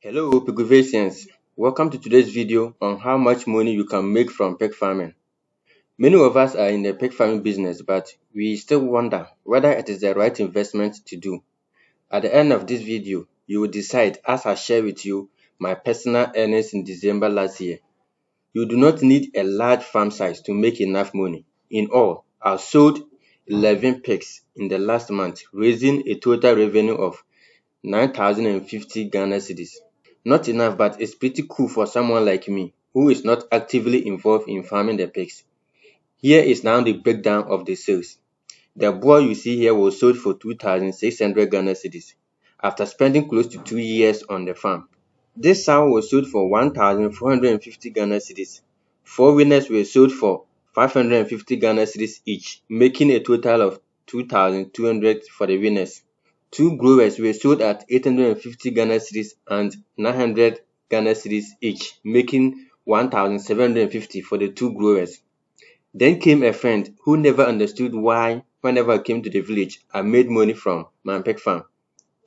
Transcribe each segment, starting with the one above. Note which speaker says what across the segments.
Speaker 1: Hello, Piguvasians. Welcome to today's video on how much money you can make from pig farming. Many of us are in the pig farming business, but we still wonder whether it is the right investment to do. At the end of this video, you will decide as I share with you my personal earnings in December last year. You do not need a large farm size to make enough money. In all, I sold 11 pigs in the last month, raising a total revenue of 9,050 Ghana cedis. Not enough, but it's pretty cool for someone like me who is not actively involved in farming the pigs. Here is now the breakdown of the sales. The boar you see here was sold for 2,600 Ghana cedis after spending close to 2 years on the farm. This sow was sold for 1,450 Ghana cedis. 4 winners were sold for 550 Ghana cedis each, making a total of 2,200 for the winners. 2 growers were sold at 850 Ghana cedis and 900 Ghana cedis each, making 1,750 for the 2 growers. Then came a friend who never understood why, whenever I came to the village, I made money from my pig farm.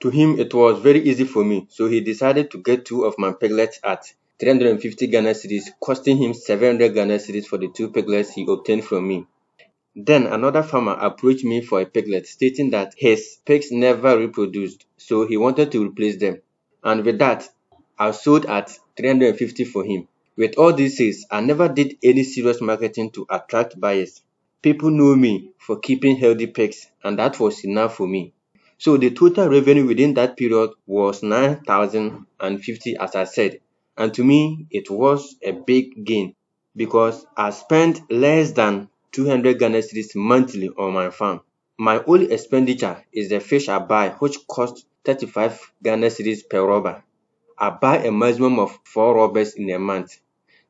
Speaker 1: To him, it was very easy for me, so he decided to get 2 of my piglets at 350 Ghana cedis, costing him 700 Ghana cedis for the 2 piglets he obtained from me. Then another farmer approached me for a piglet, stating that his pigs never reproduced, so he wanted to replace them. And with that, I sold at 350 for him. With all these sales, I never did any serious marketing to attract buyers. People know me for keeping healthy pigs, and that was enough for me. So the total revenue within that period was 9,050, as I said. And to me, it was a big gain because I spent less than 200 Ghana cedis monthly on my farm. My only expenditure is the fish I buy, which costs 35 Ghana cedis per rubber. I buy a maximum of 4 rubbers in a month.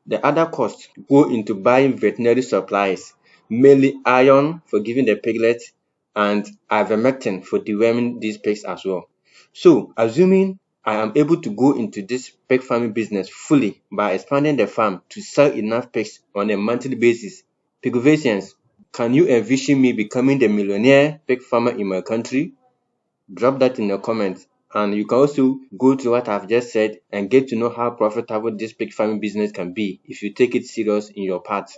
Speaker 1: The other costs go into buying veterinary supplies, mainly iron for giving the piglets and ivermectin for deworming these pigs as well. So, assuming I am able to go into this pig farming business fully by expanding the farm to sell enough pigs on a monthly basis, Piguvasians, can you envision me becoming the millionaire pig farmer in my country? Drop that in the comments. And you can also go through what I've just said and get to know how profitable this pig farming business can be if you take it serious in your part.